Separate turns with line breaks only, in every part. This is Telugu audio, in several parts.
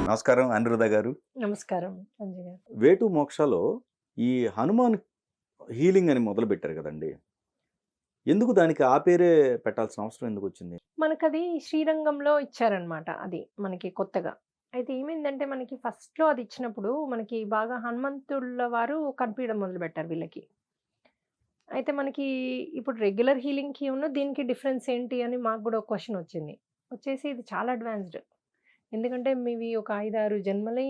నమస్కారం అనిరుద్ధ గారు.
నమస్కారం సంజయ్ గారు.
'వేటు మోక్ష'లో ఈ హనుమాన్ హీలింగ్ అని మొదలుపెట్టారు కదండీ! ఎందుకు దానికి ఆ పేరే పెట్టాల్సిన అవసరం ఎందుకొచ్చింది?
మనకది శ్రీరంగంలో ఇచ్చారనమాట అది మనకి కొత్తగా. అయితే ఏమైందంటే మనకి ఫస్ట్‌లో అది ఇచ్చినప్పుడు మనకి బాగా హనుమంతుళ్ళ వారు కనిపియడం మొదలుపెట్టారు వీళ్ళకి. అయితే మనకి ఇప్పుడు రెగ్యులర్ హీలింగ్‌కి దీనికి డిఫరెన్స్ ఏంటి అని మాకు గూడా ఒక క్వెషన్ వచ్చింది. వచ్చేసి ఇది చాలా అడ్వాన్స్‌డ్. ఎందుకంటే మీవి ఒక 5, 6 జన్మలై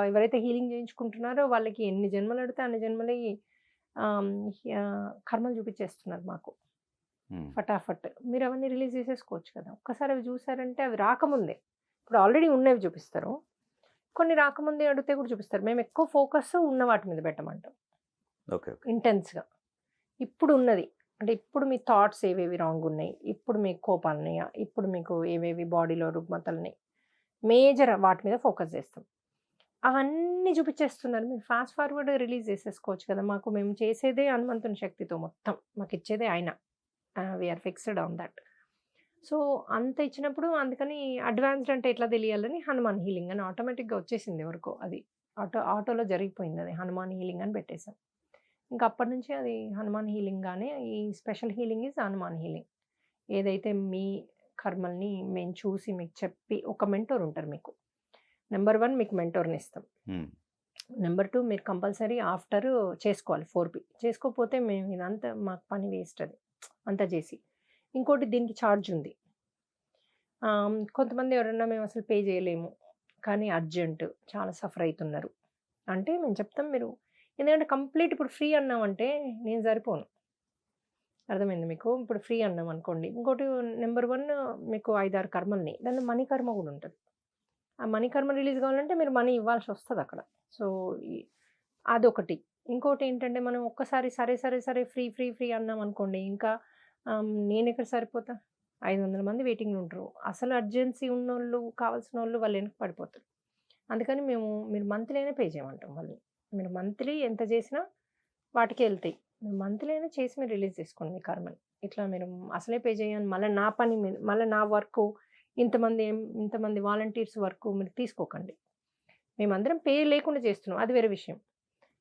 ఎవరైతే హీలింగ్ చేయించుకుంటున్నారో వాళ్ళకి ఎన్ని జన్మలెడితే అన్ని జన్మలై ఆహ్, కర్మలు చూపిచ్చేస్తున్నారు మాకు.
హ్మ్.
ఫటాఫట్. మీరవన్నీ రిలీజ్ చేసేసుకోవచ్చు కదా! ఒక్కసారి అవి చూసారంటే అవి రాకముందే. ఇప్పుడు ఆల్రెడీ ఉన్నవి చూపిస్తారు. కొన్ని రాకముందే అడిగితే కూడా చూపిస్తారు. మేమెక్కువ ఫోకస్ ఉన్న వాటి మీద పెట్టమంటాం.
ఓకే. ఓకే.
ఇంటెన్స్‌గా. ఇప్పుడున్నది. అంటే ఇప్పుడు మీ థాట్స్ ఏవేవి రాంగున్నాయి? ఇప్పుడు మీకు కోపాలున్నాయా? ఇప్పుడు మీకు ఏవేవి బాడీలో రుగ్మతలున్నాయి? మేజర్ వాటి మీద ఫోకస్ చేస్తాం. అవన్నీ చూపిచ్చేస్తున్నారు. మీరు ఫాస్ట్ ఫార్వర్డ్ రిలీజ్ చేసేసుకోవచ్చు కదా! మేము చేసేదే హనుమంతుని శక్తితో మొత్తం. మాకిచ్చేదే ఆయన. We are fixed on that. So, అంత ఇచ్చినప్పుడు అందుకని అడ్వాన్స్డ్ అంటే ఎట్లా తెలియాలని హనుమాన్ హీలింగ్ అని ఆటోమేటిక్‌గా వచ్చేసింది ఎవరికో అది. ఆటోలో జరిగిపోయిందది. హనుమాన్ హీలింగ్ అని పెట్టేసాం. ఇంక అప్పటినుంచి అది హనుమాన్ హీలింగ్ గానే ఈ special healing is Hanuman healing. ఏదైతే మీ కర్మల్ని మేము చూసి మీకు చెప్పి ఒక మెంటోర్ ఉంటారు మీకు. నంబర్ 1 మీకు మెంటోర్‌నిస్తాం.
హ్మ్.
నంబర్ 2 మీరు కంపల్సరీ చేసుకోవాలి 4పీ. చేసుకోకపోతే మేము ఇదంతా మాకు పని వేస్ట్ అది. అంతా చేసి. ఇంకోటి దీనికి చార్జ్ ఉంది. కొంతమంది ఎవరన్నా మేమసలు పే చేయలేము. కానీ అర్జెంట్ చాలా సఫర్ అయితున్నారు. అంటే మేము చెప్తాం మీరు ఎందుకంటే కంప్లీట్ ఇప్పుడు ఫ్రీ అన్నామంటే నేను సరిపోను. అర్థమైందా మీకు? ఇప్పుడు ఫ్రీ అన్నామనుకోండి. ఇంకోటి నంబర్ 1 మీకు 5, 6 కర్మలున్నాయి. దాంట్లో మనీ కర్మ గూడా ఉంటది. ఆ మనీ కర్మ రిలీజ్ కావాలంటే మీరు మనీ ఇవ్వాల్సొస్తదక్కడ. సో, ఈ అదొకటి. ఇంకోటేంటంటే మనం ఒక్కసారి సరే, సరే, సరే ఫ్రీ, ఫ్రీ, ఫ్రీ అన్నామనుకోండి ఇంకా నేనెక్కడ సరిపోతా? 500 మంది వెయిటింగ్‌లో ఉంటారు. అసలు అర్జెన్సీ ఉన్నోళ్ళు, కావాల్సినోళ్ళు వాళ్ళు వెనక్కి పడిపోతారు. అందుకని మీరు మంత్లీ అయినా పే చేయమంటాం వాళ్ళని. మీరు మంత్లీ ఎంత చేసినా వాటికే ఎళ్తాయి. మీరు మంత్లీ అయినా చేసి మీరు రిలీజ్ చేసుకోండి మీ కర్మని. ఇట్లా మీరు అసలే పే చేయను మళ్ళా నా పని మీద మళ్ళా నా వర్కు ఇంతమంది వాలంటీర్స్ వర్కు మీరు తీసుకోకండి. మేమందరం పే లేకుండా చేస్తున్నాం. అది వేరే విషయం.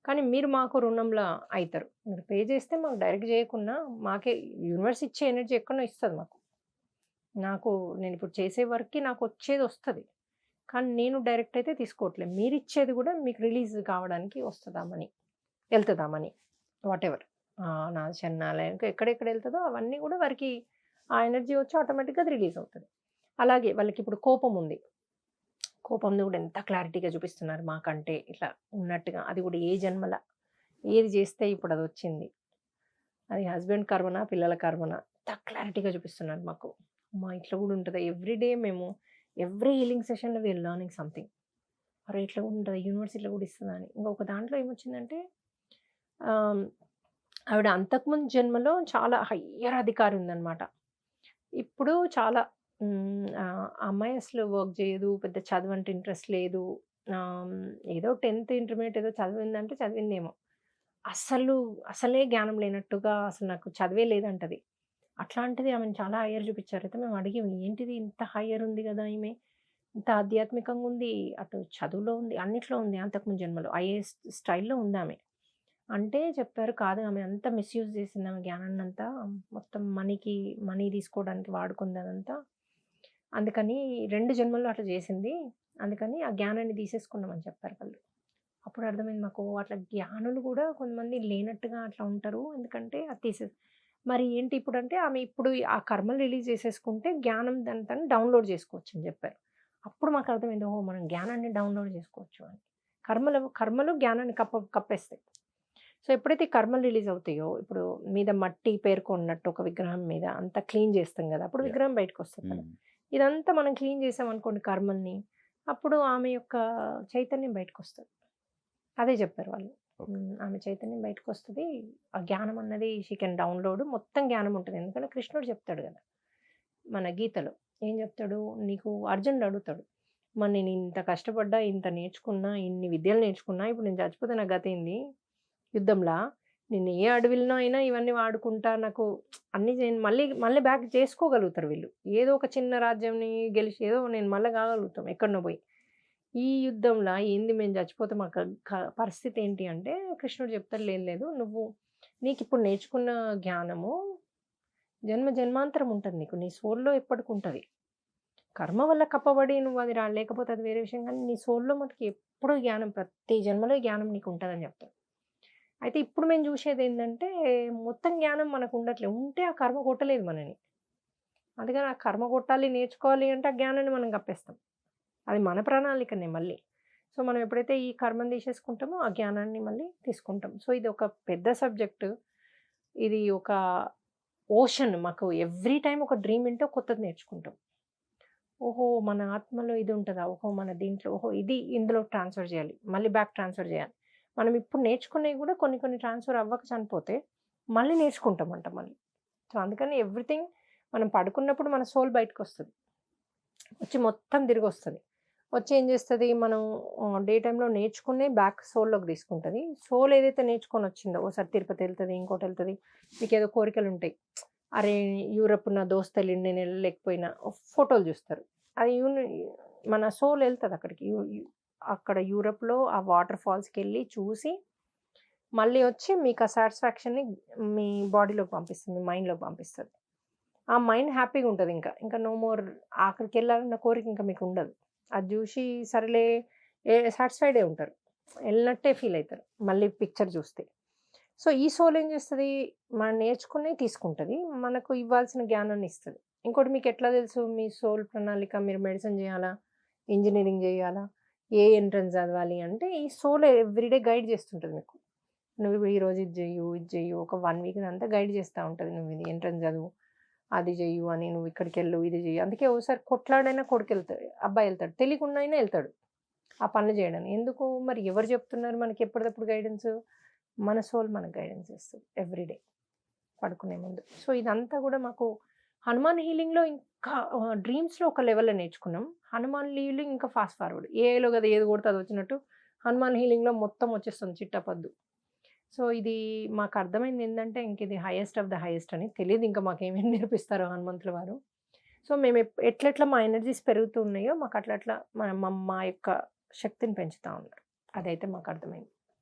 కానీ మీరు మాకు రుణంలా అయితరు. మీరు పే చేస్తే మాకు డైరెక్ట్ చేయకున్నా మాకే యూనివర్స్ ఇచ్చే ఎనర్జీ ఎక్కడనో ఇస్తది మాకు. నాకు నేనిప్పుడు చేసే వర్క్‌కి నాకొచ్చేదొస్తది. కానీ నేను డైరెక్ట్ అయితే తీసుకోవట్లేదు. మీరిచ్చేది గూడా మీకు రిలీజ్ కావడానికి వస్తదా మనీ. ఎళ్తదా మనీ. వాటెవర్. నాది చెన్నాలయ ఇంకా ఎక్కడెక్కడ ఎళ్తదో అవన్నీ గూడా వారికి ఆ ఎనర్జీ వచ్చి ఆటోమేటిక్‌గా అది రిలీజ్ అవుతది. అలాగే వాళ్ళకిప్పుడు కోపముంది. కోపంది గూడా ఎంత క్లారిటీగా చూపిస్తున్నారు మాకంటే ఇట్లా ఉన్నట్టుగా. అది గూడా ఏ జన్మల ఏది జేస్తే ఇప్పుడదొచ్చింది. అది హస్బెండ్ కర్మనా, పిల్లల కర్మనా ఎంత క్లారిటీగా చూపిస్తున్నారు మాకు. అమ్మా! ఇట్లా గూడా ఉంటదా? ఎవ్రీ హీలింగ్ సెషన్‌లో వి ఆర్ లెర్నింగ్ సంథింగ్. అరే! ఇట్లా గూడా ఉంటదా? యూనివర్స్ ఇట్లా గూడా ఇస్తదా అని. ఇంకొక దాంట్లో ఏమొచ్చిందంటే ఆహ్, ఆవిడ అంతకుముందు జన్మలో చాలా హయ్యర్ అధికారి ఉందన్నమాట. ఇప్పుడు చాలా ఆ అమ్మాయి అసలు వర్క్ జేయదు. పెద్ద చదువంటే ఇంట్రెస్ట్ లేదు. ఆహ్, ఏదో 10థ్, ఇంటర్మీడియేట్ ఏదో చదివిందంటే చదివిందేమో. అస్సలు అసలే జ్ఞానం లేనట్టుగా అసలు నాకు చదివే లేదంటది. అట్లాంటిది ఆమెను చాలా హైయర్ చూపిచ్చారు. అయితే మేము అడిగాము ఏంటిది ఇంత హైయర్ ఉంది గదా! ఈమె. ఇంత ఆధ్యాత్మికంగా ఉంది. అటు చదువులో ఉంది. అన్నిట్లో ఉంది అంతకుముందు జన్మలో. ఐఏఎస్ స్టైల్‌లో ఉందామె. అంటే చెప్పారు కాదు ఆమె అంతా మిస్‌యూజ్ చేసింది ఆమె జ్ఞానాన్నంతా. మొత్తం మనీ తీసుకోవడానికి వాడుకుంది అదంతా. అందుకని 2 జన్మల్లో అట్లా చేసింది. అందుకని ఆ జ్ఞానాన్ని తీసేసుకున్నామని చెప్పారు వాళ్ళు. అప్పుడు అర్థమైంది మాకు. అట్లా జ్ఞానులు గూడా కొంతమంది లేనట్టుగా అట్లా ఉంటారు. ఎందుకంటే అది మరి ఏంటి ఇప్పుడంటే ఆమె ఇప్పుడు ఆ కర్మలు రిలీజ్ చేసేసుకుంటే జ్ఞానం దాన్ని డౌన్‌లోడ్ చేసుకోవచ్చని జెప్పారు. అప్పుడు మాకు అర్థమైంది. ఓహో! మనం జ్ఞానాన్ని డౌన్‌లోడ్ చేసుకోవచ్చు అని. కర్మలు జ్ఞానాన్ని కప్పేస్తాయి. సో, ఎప్పుడైతే ఈ కర్మలు రిలీజ్ అవుతాయో, ఇప్పుడు మీద మట్టి పేరుకున్నట్టు ఒక విగ్రహం మీద అంతా క్లీన్ చేస్తాం గదా! అప్పుడు
యాహ్!
విగ్రహం బయటకొస్తది కదా!
హ్మ్.
ఇదంతా మనం క్లీన్ చేసామనుకోండి కర్మల్ని, అప్పుడు ఆమె యొక్క చైతన్యం బయటకొస్తది. అదే జెప్పారు వాళ్ళు.
ఓకే.
ఆమె చైతన్యం బయటకొస్తది. ఆ జ్ఞానం అన్నది షీ కెన్ డౌన్‌లోడ్ మొత్తం జ్ఞానం ఉంటది. ఎందుకంటే కృష్ణుడు చెప్తాడు గదా! మన గీతలో. ఏం జెప్తాడు? నీకు అర్జునుడు అడుగుతాడు. మరి నేను ఇంత కష్టపడ్డా, ఇంత నేర్చుకున్నా, ఇన్ని విద్యలు నేర్చుకున్నా, ఇప్పుడు నేను చచ్చిపోతే నా గతేంది? యుద్ధంలా? నేను ఏ అడవిలోనో అయినా ఇవన్నీ వాడుకుంటా నాకు అన్నీ మళ్ళీ మళ్ళీ బ్యాక్ చేసుకోగలుగుతారు వీళ్ళు. ఏదో ఒక చిన్న రాజ్యంని గెలిచి ఏదో నేను మళ్ళా కాగలుగుతాం ఎక్కడనో పోయి. ఈ యుద్ధంలో ఏంది మేము చచ్చిపోతే మాకు పరిస్థితి ఏంటి అంటే కృష్ణుడు చెప్తాడు, లేదు లేదు నువ్వు నీకిప్పుడు నేర్చుకున్న జ్ఞానము జన్మ జన్మాంతరం ఉంటది నీకు. నీ సోల్‌లో ఎప్పటికుంటది. కర్మ వల్ల కప్పబడి నువ్వు అది లేకపోతే అది వేరే విషయం కానీ నీ సోల్‌లో మటుకు ఎప్పుడూ జ్ఞానం ప్రతి జన్మలో ఈ జ్ఞానం నీకుంటదని చెప్తాడు. అయితే ఇప్పుడు మేము చూసేదేందంటే మొత్తం జ్ఞానం మనకుండట్లే. ఉంటే ఆ కర్మ కొట్టలేదు మనని. అందుకని ఆ కర్మ కొట్టాలి, నేర్చుకోవాలి అంటే ఆ జ్ఞానాన్ని మనం కప్పేస్తాం. అది మన ప్రణాళికనే మళ్ళీ. సో, మనం ఎప్పుడైతే ఈ కర్మని తీసేసుకుంటామో ఆ జ్ఞానాన్ని మళ్ళీ తీసుకుంటాం. సో, ఇది ఒక పెద్ద సబ్జెక్టు. ఇది ఒక ఓషన్. మాకు ఎవ్రీ టైమ్ ఒక డ్రీమ్ వింటే కొత్తది నేర్చుకుంటాం. ఓహో! మన ఆత్మలో ఇది ఉంటదా? ఓహో! మన దీంట్లో ఓహో! ఇది ఇందులో ట్రాన్స్‌ఫర్ చేయాలి. మళ్ళీ బ్యాక్ ట్రాన్స్‌ఫర్ చేయాలి. మనం ఇప్పుడు నేర్చుకునేవి కూడా కొన్ని కొన్ని ట్రాన్స్‌ఫర్ అవ్వక చనిపోతే మళ్ళీ నేర్చుకుంటామంట మళ్ళీ. సో, అందుకని ఎవ్రీథింగ్ మనం పడుకున్నప్పుడు మన సోల్ బయటకొస్తది. వచ్చి మొత్తం తిరిగొస్తది. వచ్చి ఏం చేస్తది మనం డే టైమ్‌లో నేర్చుకునే బ్యాక్ సోల్‌లోకి తీసుకుంటది. సోల్ ఏదైతే నేర్చుకొనొచ్చిందో ఓసారి తిరుపతెళ్తది, ఇంకోటెళ్తది. మీకేదో కోరికలుంటాయి. అరే! యూరప్ నా దోస్తెళ్ళిండు నేనెళ్ళలేకపోయినా ఫోటోలు చూస్తారు. అది మన సోల్ ఎళ్తది అక్కడికి. యు యు అక్కడ యూరప్‌లో ఆ వాటర్ ఫాల్స్‌కెళ్ళి చూసి, మళ్ళీ వచ్చి మీకు ఆ సాటిస్ఫాక్షన్‌ని మీ బాడీలోకి పంపిస్తుంది. మీ మైండ్‌లోకి పంపిస్తది. ఆ మైండ్ హ్యాపీగుంటదింక. ఇంకా నో మోర్ అక్కడికెళ్ళాలన్న కోరిక ఇంక మీకుండదు. అది జూషి సరేలే సాటిస్ఫైడే ఉంటారు. ఎళ్ళినట్టే ఫీలయితారు. మళ్ళీ పిక్చర్ జూస్తే. సో, ఈ సోల్ ఏం జేస్తది, మనం నేర్చుకున్నయి తీసుకుంటది. మనకు ఇవ్వాల్సిన జ్ఞానాన్ని ఇస్తది. ఇంకోటి మీకెట్లా తెలుసు మీ సోల్ ప్రణాళిక మీరు మెడిసిన్ జేయాలా? ఇంజినీరింగ్ జేయాలా? ఏ ఎంట్రన్స్ చదవాలి అంటే, ఈ సోల్ ఎవ్రీడే గైడ్ జేస్తుంటది మీకు. నువ్వు ఈరోజు ఇది జెయ్యు, ఇది జెయ్యు. ఒక 1 వీక్ అంతా గైడ్ జేస్తా ఉంటది. నువ్వు ఇది ఎంట్రన్స్ చదువు. అది జెయ్యు అని, నువ్వు ఇక్కడికెళ్ళు, ఇది జెయ్యి. అందుకే ఓసారి కొట్లాడైనా కొడుకెళ్తాడు. అబ్బాయెళ్తాడు. తెలియకుండా అయినా ఎళ్తాడు. ఆ పనులు జేయడానికి. ఎందుకు మరి ఎవరు జెప్తున్నారు మనకి ఎప్పటిదప్పుడు గైడెన్సు? మన సోల్ మనకు గైడెన్స్ ఇస్తది ఎవ్రీడే పడుకునే ముందు. సో, ఇదంతా గూడా మాకు హనుమాన్ హీలింగ్‌లో ఇంకా డ్రీమ్స్‌లో ఒక లెవెల్‌లో నేర్చుకున్నాం. హనుమాన్ హీలింగ్ ఇంకా ఫాస్ట్ ఫార్వర్డ్. ఏఐలో గదా ఏది కొడితే అదొచ్చినట్టు హనుమాన్ హీలింగ్‌లో మొత్తం వచ్చేస్తుంది చిట్టపద్దు. సో, ఇది మాకర్థమైందేందంటే, ఇంకిది హైయెస్ట్ ఆఫ్ ద హైయెస్ట్ అని. తెలీదింక మాకేమేమి నేర్పిస్తారో హనుమంతుల వారు. సో, మేము ఎట్లెట్లా మా ఎనర్జీస్ పెరుగుతూ ఉన్నాయో, మాకట్లట్లా మా మా యొక్క శక్తిని పెంచుతా ఉన్నారు. అదైతే మాకర్థమైంది.